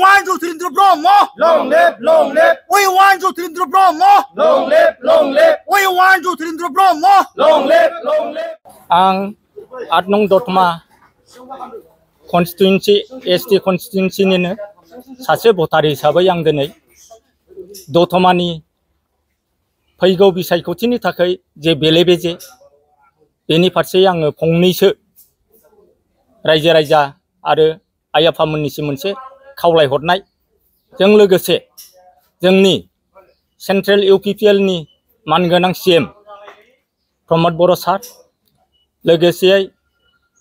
want Jyotirendra Brahma. Long live, long live. We want Jyotirendra Brahma. Long live, long live. We want Jyotirendra Brahma. Long live, long live. Ang 8 nong Dotma constituency ST constituency निनो सासे भटार हिसाबै आं दिनै दतमानि फैगौ बिसायख'थिनि थाखाय जे बेले-बेजे बेनि फारसे आङो फंनैसो रायजो राजा आरो आइ आफामोननिसिम मोनसे खावलायहरनाय जों लोगोसे जोंनि सेन्ट्रेल इउपिपिएल नि मानगोनां सीएम प्रमद बर' सार लोगोसे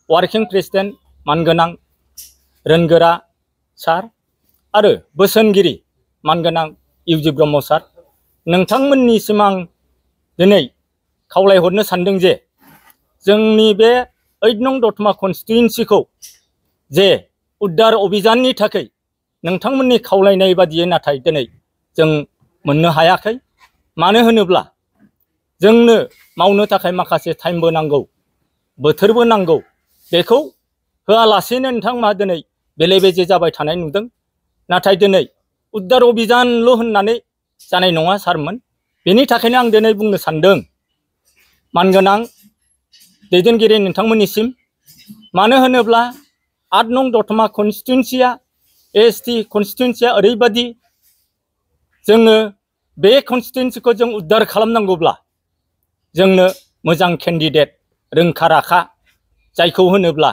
वार्किं प्रेसिडेन्ट मानगोनां रोनगोरा सार आरो बोसोनगिरि मानगोनां इउजि ब्रह्म सार नोंथांमोननिसिम आं दिनै खावलायहरनो सानदों जे जोंनि बे 8 नं दतमा कन्स्टिट्युएन्सिखौ जे उद्धार अभियाननि थाखाय नोंथांमोननि खावलायनाय बादियै नाथाय दिनै जों मोननो हायाखै मानो होनोब्ला जोंनो मावनो थाखाय माखासे टाइमबो नांगौ बोथोरबो नांगौ बेखौ होआलासेनो नोंथांमोना दिनै बेले-बेजे जाबाय थानाय नुदों नाथाय दिनै उद्धार अभियानल' होननानै जानाय नङा सारमोन बेनि थाखायनो आं दिनै बुंनो सानदों मानगोनां दैदेनगिरि नोंथांमोननिसिम मानो होनोब्ला 8 नं दतमा कन्स्टिट्युएन्सिया एसटी कन्स्टिट्युएन्सिया ओरैबादि जोङो बे कन्स्टिट्युएन्सिखौ जों उद्धार खालामनांगौब्ला जोंनो मोजां केन्डिडेट रोंखा-राखा जायखौ होनोब्ला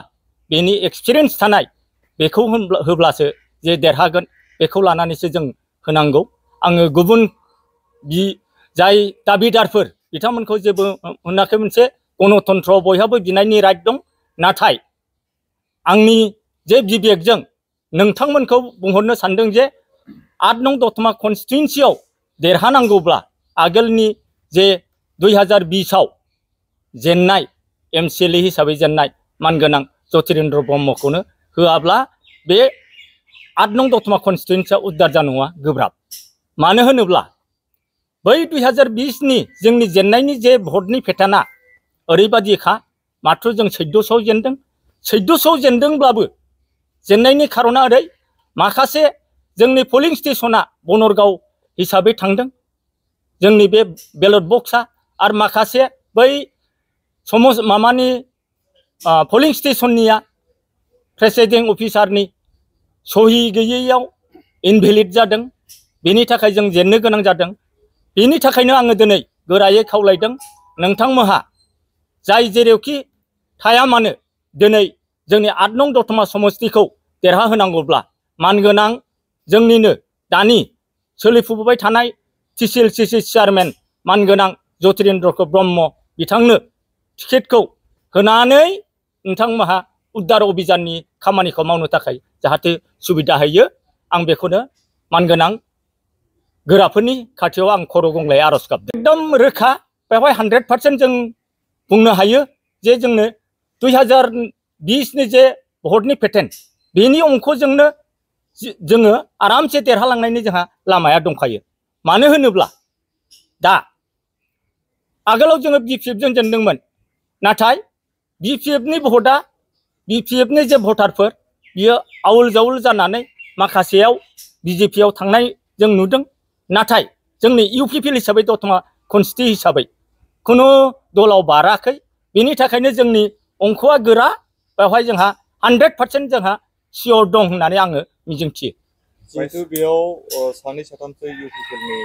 बेनि एक्सपिरियेन्स थानाय बेखौ होब्लासो जे देरहागोन बेखौ लानानैसो जों होनांगौ आङो गुबुन जाय दाबिदारफोर बिथांमोनखौ जेबो होनाखै मोनसे गणतन्त्र बयहाबो बिनायनि राइट दं नाथाय आंनि जे बिबेकजों नोंथांमोनखौ बुंहरनो सानदों जे 8 नं दतमा कन्स्टिट्युएन्सियाव देरहानांगौब्ला आगोलनि जे 2020 आव जेननाय एमसिएलए हिसाबै जेननाय मानगोनां ज्योतिरेन्द्र ब्रह्मखौनो होआब्ला बे 8 नं दतमा कन्स्टिट्युएन्सिया उद्धार जानाया गोब्राब मानो होनोब्ला बै 2020 नि जोंनि जेननायनि जे भटनि पेटार्ना ओरैबादिखा मात्र जों 1400 जेनदों 1400 जेनदोंब्लाबो जेननायनि खारना ओरै माखासे जोंनि पोलिं स्टेशना बनरगाव हिसाबै थांदों जोंनि बे बेलट बक्सआ आरो माखासे बै मामानि पोलिं स्टेशननिया प्रेसिडिं अफिसारनि सहि गैयैयाव इनभेलिड जादों बेनि थाखाय जों जेननो गोनां जादों बेनि थाखायनो आङो दिनै गोरायै खावलायदों नोंथांमोनहा जाय जेरावखि थाया मानो दिनै जोंनि 8 नं दतमा समस्तिखौ देरहाहोनांगौब्ला मानगोनां जोंनिनो दानि सोलिफुबाय थानाय टिसिएलसीसी चेयारमेन मानगोनां ज्योतिरेन्द्र ब्रह्म बिथांनो टिकेटखौ होनानै नोंथांमोनहा उद्धार अभियाननि खामानिखौ मावनो थाखाय जाहाथे सुबिदा होयो आं बेखौनो मानगोनां गोराफोरनि खाथियाव आं खर' गंग्लाय आरज गाबदों एकदम रोखा बेवहाय 100% जों बुंनो हायो जे जोंनो 2020 नि जे भटनि पेटार्न बेनि अंकजोंनो जोङो आरामसे देरहालांनायनि जोंहा लामाया दंखायो मानो होनोब्ला दा आगोलाव जोङो बिपिएफ जों जेनदोंमोन नाथाय बिपिएफ नि भटआ बिपिएफ नि जे भटारफोर बियो आउल जाउल जानानै माखासेयाव बिजेपियाव थांनाय जों नुदों नाथाय जोंनि इउपिपिएल हिसाबै दतमा कन्स्टिट्युएन्सि हिसाबै खुनु दलाव बाराखै बेनि थाखायनो जोंनि अंकआ गोरा बेवहाय जोंहा 100% जोंहा सियर दं होननानै आङो मिजिंथियो जिहेतु बेयाव सानै साथामसो इउपिपिएलनि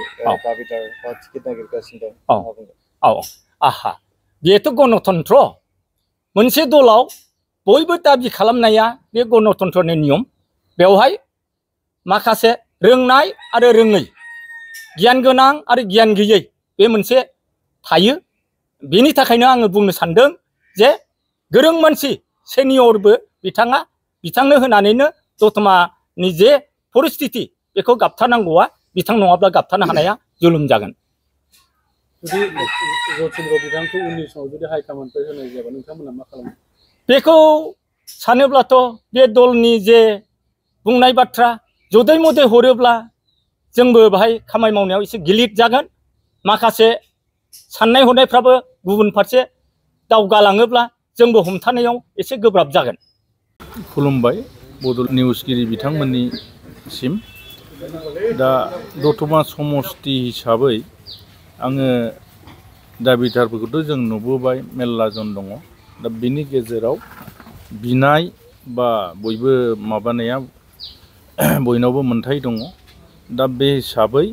दाबिदार बा टिकेट नागिरगासिनो दं आहा बेथ' गणतन्त्र मोनसे दलाव बयबो दाबि खालामनाया बे गणतन्त्रनि नियम बेवहाय माखासे रोंनाय आरो रोङै गियान गोनां आरो गियान गैयै बे मोनसे थायो बेनि थाखायनो आङो बुंनो सानदों जे गोरों मानसि सेनियरबो बिथांनो होनानैनो दतमानि जे परिस्थिति बेखौ गाबथानांगौआ बिथां नङाब्ला गाबथानो हानाया जुलुम जागोन जुदि ज्योतिरेन्द्र बिथांखौ उननि समाव जुदि हाइकमान्डनिफ्राय होनाय जायाबा नोंथांमोना मा खालामो बेखौ सानोब्लाथ' बे दलनि जे बुंनाय बाथ्रा जदै मदै हरोब्ला जोंबो बाहाय खामानि मावनायाव एसे गिलिर जागोन माखासे साननाय हनायफ्राबो गुबुन फारसे दावगालाङोब्ला जोंबो हमथानायाव एसे गोब्राब जागोन खुलुमबाय बड'लेण्ड निउसगिरि बिथांमोननि सिम दा दतमा समष्टि हिसाबै आङो दाबिदारफोरखौथ' जों नुबोबाय मेरला जन दङ दा बिनि गेजेराव बिनाय बा बयबो माबानाया बयनावबो मोनथाय दङ दा बे हिसाबै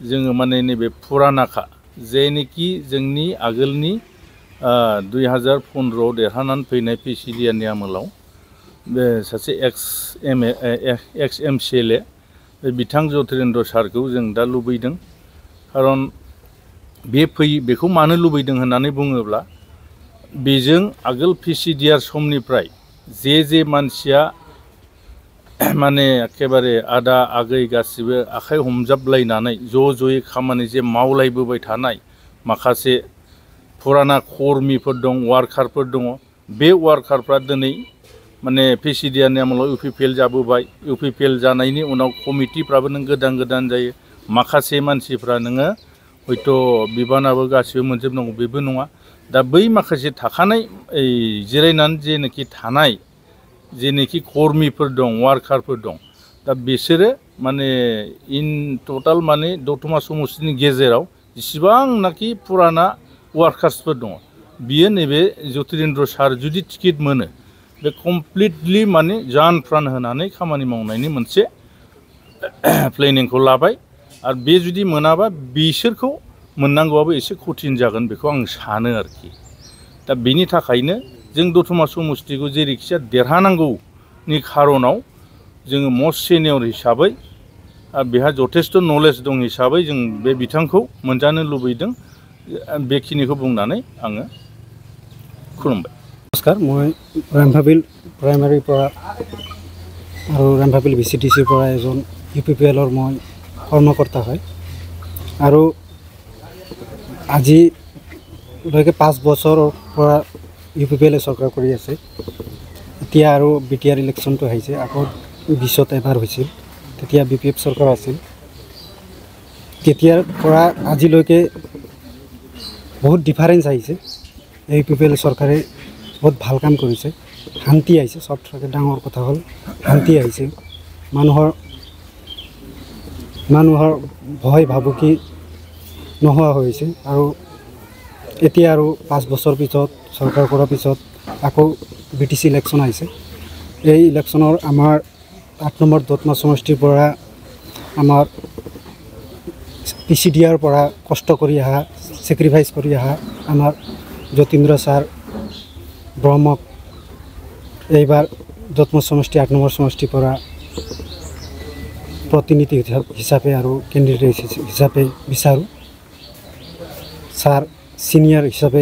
जोङो माने नैबे फुरानाखा जेनोखि जोंनि आगोलनि 2015 देरहानानै फैनाय पिसिडियानि आमोलाव बे सासे एक्स MCLA बिथां ज्योतिरेन्द्र सारखौ जों दा लुबैदों खारन बेखौ मानो लुबैदों होननानै बुङोब्ला बेजों आगोल पिसिडिआर समनिफ्राय जे मानसिया माने एखेबारे आदा आगै गासिबो आखाइ हमजाबलायनानै ज'यै खामानि जे मावलायबोबाय थानाय माखासे फुराना कर्मिफोर दं वार्कारफोर दङ बे वार्कारफ्रा दिनै माने पिसिडिआरनि आमोलाव UPPL जाबोबाय UPPL जानायनि उनाव कमिटिफ्राबो नों गोदान जायो माखासे मानसिफ्रा नोङो हयथ' बिबानाबो गासिबो मोनजोबनांगौ बेबो नङा दा बै माखासे थाखानाय जिरायनानै जेनोखि थानाय जेनोखि कर्मिफोर दं वार्कारफोर दं दा बिसोरो माने इन टटाल माने दतमा समष्टिनि गेजेराव जेसेबांनाखि फुराना वार्कार्सफोर दङ बियो नैबे ज्योतिरेन्द्र सार जुदि टिकेट मोनो बे कमप्लिटलि माने जान प्रान होनानै खामानि मावनायनि मोनसे प्लेनिंखौ लाबाय आरो बे जुदि मोनाबा बिसोरखौ मोननांगौआबो एसे कठिन जागोन बेखौ आं सानो आरोखि दा बेनि थाखायनो जों दतमा समष्टिखौ जेरैखिजाया देरहानांगौनि खारनाव जोङो मस्ट सिनियर हिसाबै बेहा जथेस्थ' नलेज दं हिसाबै जों बे बिथांखौ मोनजानो लुबैदों बेखिनिखौ बुंनानै आङो खुलुमबाय नमस्कार मैं रामभाबिल प्राइमारी और रामभाबिल VCTC एजन UPPL मैं कर्मकर्ता है और आजिलैके 5 बছৰৰ পৰা UPPL सरकार কৰি আছে এতিয়া আৰু BTR ইলেকশ্যনটো আহিছে আগত 20ত এবাৰ হৈছিল তেতিয়া BPF सरकार আছিল তেতিয়াৰ পৰা আজিলৈকে बहुत डिफारेंस আহিছে UPPL सरकारे बहुत ভাল কাম কৰিছে শান্তি আহিছে সবথকে ডাঙৰ কথা হ'ল শান্তি আহিছে মানুহৰ ভয় ভাবুকি নোহোৱা হৈছে আৰু এতিয়া আৰু 5 বছৰ পিছত सरकार কৰাৰ পিছত আকৌ BTC ইলেকশ্যন আহিছে এই ইলেকশ্যনৰ আমাৰ 8 নম্বৰ দতমা সমষ্টিৰ পৰা আমাৰ PCDR পৰা কষ্ট কৰি আহা সেক্রিফাইস কৰি আহা আমাৰ জ্যোতিন্দ্ৰ ছাৰ ব্ৰহ্মক এইবাৰ দতমা সমষ্টি 8 নম্বৰ সমষ্টিৰ পৰা प्रतिनिधि हिसाब और कैंडिडेट हिसाब विचारूँ सार सिनियर हिसाब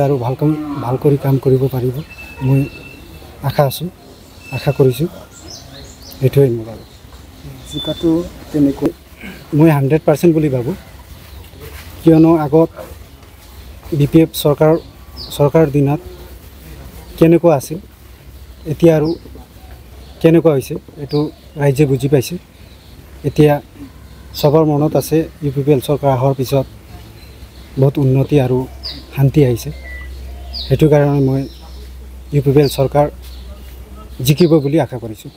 और भाल काम कर मैं आशा आशा कर मैं 100% बोली भावो क्यों आगत BPF सरकार दिन केनेकुवा आछिल एतिया आरु केनेकुवा होइसे एटु राइजे बुझी पाइसे एतिया सबर मनत आछे UPPL सरकार आहार पिছত बहुत उन्नति और शांति आइसे हेतु कारणे मैं UPPL सरकार जिकिब बुली आशा करिछु।